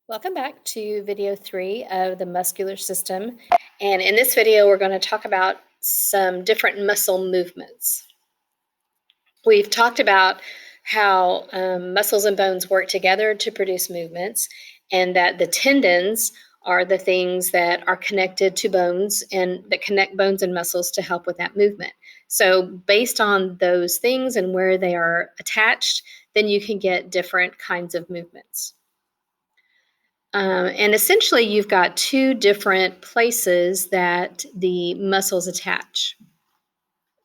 Welcome back to video 3 of the muscular system. And in this video, we're going to talk about some different muscle movements. We've talked about how muscles and bones work together to produce movements, and that the tendons are the things that are connected to bones and that connect bones and muscles to help with that movement. So based on those things and where they are attached, then you can get different kinds of movements. And essentially, you've got two different places that the muscles attach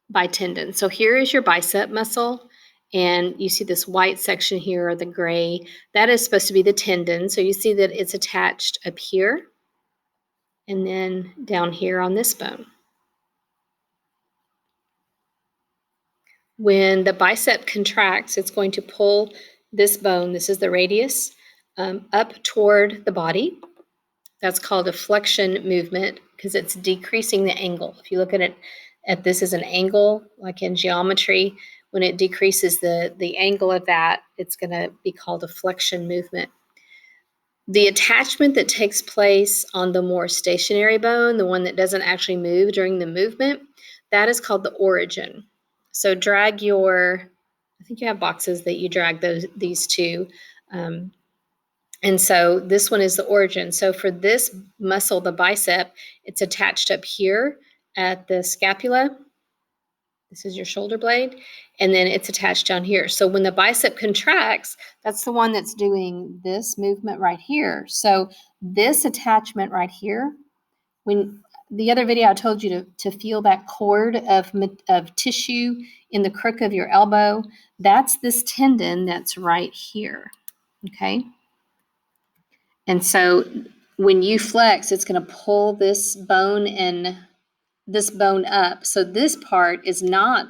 by tendon. So here is your bicep muscle, and you see this white section here, or the gray. That is supposed to be the tendon. So you see that it's attached up here and then down here on this bone. When the bicep contracts, it's going to pull this bone, this is the radius, up toward the body. That's called a flexion movement because it's decreasing the angle. If you look at this as an angle, like in geometry, when it decreases the angle of that, it's going to be called a flexion movement. The attachment that takes place on the more stationary bone, the one that doesn't actually move during the movement, that is called the origin. So drag I think you have boxes that you drag these two. And so this one is the origin. So for this muscle, the bicep, it's attached up here at the scapula. This is your shoulder blade. And then it's attached down here. So when the bicep contracts, that's the one that's doing this movement right here. So this attachment right here, when the other video I told you to feel that cord of tissue in the crook of your elbow, that's this tendon that's right here, okay? And so when you flex, it's going to pull this bone and this bone up. So this part is not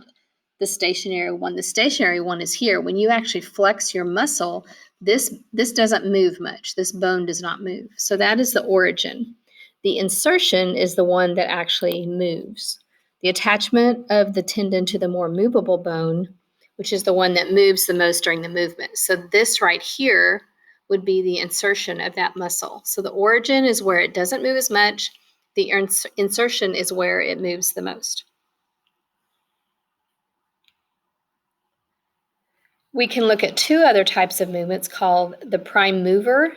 the stationary one. The stationary one is here. When you actually flex your muscle, this doesn't move much. This bone does not move. So that is the origin. The insertion is the one that actually moves. The attachment of the tendon to the more movable bone, which is the one that moves the most during the movement. So this right here would be the insertion of that muscle. So the origin is where it doesn't move as much. The insertion is where it moves the most. We can look at two other types of movements called the prime mover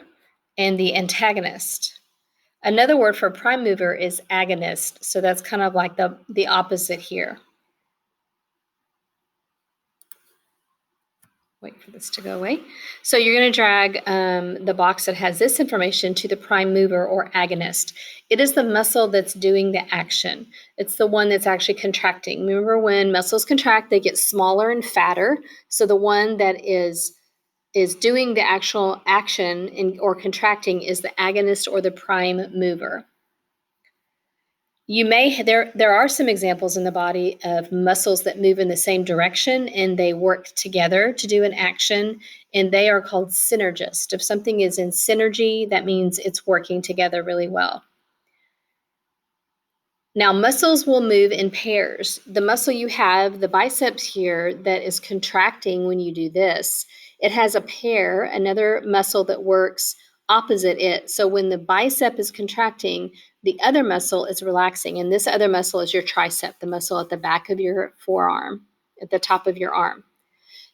and the antagonist. Another word for prime mover is agonist. So that's kind of like the opposite here. Wait for this to go away. So you're going to drag the box that has this information to the prime mover or agonist. It is the muscle that's doing the action. It's the one that's actually contracting. Remember, when muscles contract, they get smaller and fatter. So the one that is doing the actual action or contracting is the agonist or the prime mover. There are some examples in the body of muscles that move in the same direction and they work together to do an action, and they are called synergist. If something is in synergy, that means it's working together really well. Now, muscles will move in pairs. The muscle you have, the biceps here, that is contracting when you do this, it has a pair, another muscle that works opposite it. So when the bicep is contracting, the other muscle is relaxing, and this other muscle is your tricep, the muscle at the back of your forearm, at the top of your arm.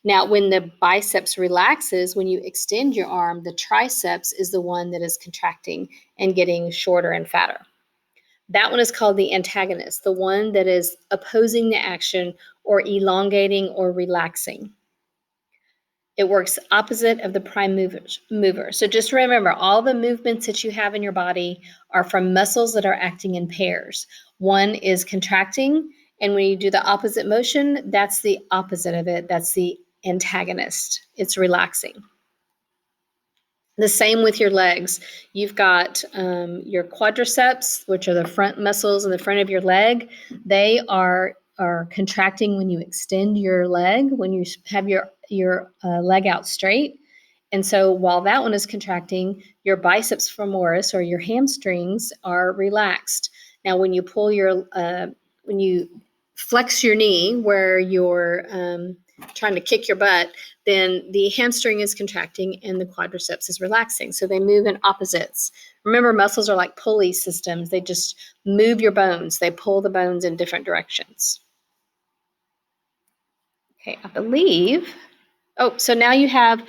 Now, when the biceps relaxes, when you extend your arm, the triceps is the one that is contracting and getting shorter and fatter. That one is called the antagonist, the one that is opposing the action or elongating or relaxing. It works opposite of the prime mover. So just remember, all the movements that you have in your body are from muscles that are acting in pairs. One is contracting, and when you do the opposite motion, that's the opposite of it. That's the antagonist. It's relaxing. The same with your legs. You've got your quadriceps, which are the front muscles in the front of your leg. They are contracting when you extend your leg, when you have your leg out straight. And so while that one is contracting, your biceps femoris or your hamstrings are relaxed. Now, when you pull when you flex your knee where your trying to kick your butt, then the hamstring is contracting and the quadriceps is relaxing. So they move in opposites. Remember, muscles are like pulley systems. They just move your bones. They pull the bones in different directions. Okay, I believe. Oh, so now you have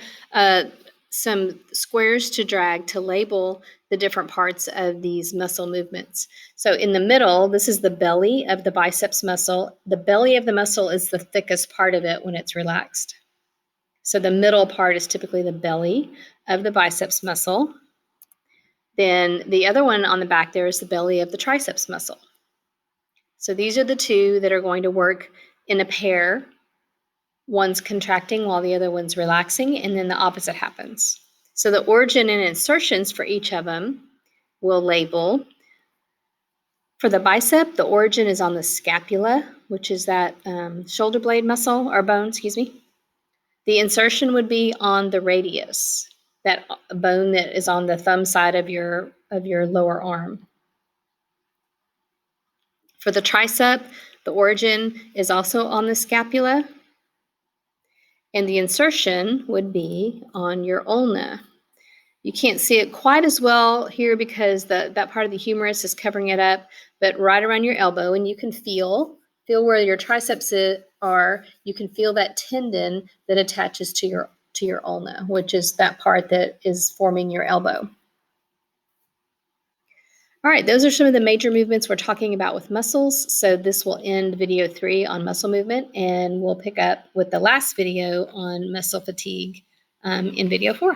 some squares to drag to label the different parts of these muscle movements. So in the middle, this is the belly of the biceps muscle. The belly of the muscle is the thickest part of it when it's relaxed. So the middle part is typically the belly of the biceps muscle. Then the other one on the back there is the belly of the triceps muscle. So these are the two that are going to work in a pair. One's contracting while the other one's relaxing, and then the opposite happens. So the origin and insertions for each of them will label. For the bicep, the origin is on the scapula, which is that shoulder blade muscle or bone, excuse me. The insertion would be on the radius, that bone that is on the thumb side of your lower arm. For the tricep, the origin is also on the scapula, and the insertion would be on your ulna. You can't see it quite as well here because that part of the humerus is covering it up, but right around your elbow, and you can feel where your triceps are. You can feel that tendon that attaches to your ulna, which is that part that is forming your elbow. All right, those are some of the major movements we're talking about with muscles. So this will end video 3 on muscle movement, and we'll pick up with the last video on muscle fatigue in video 4.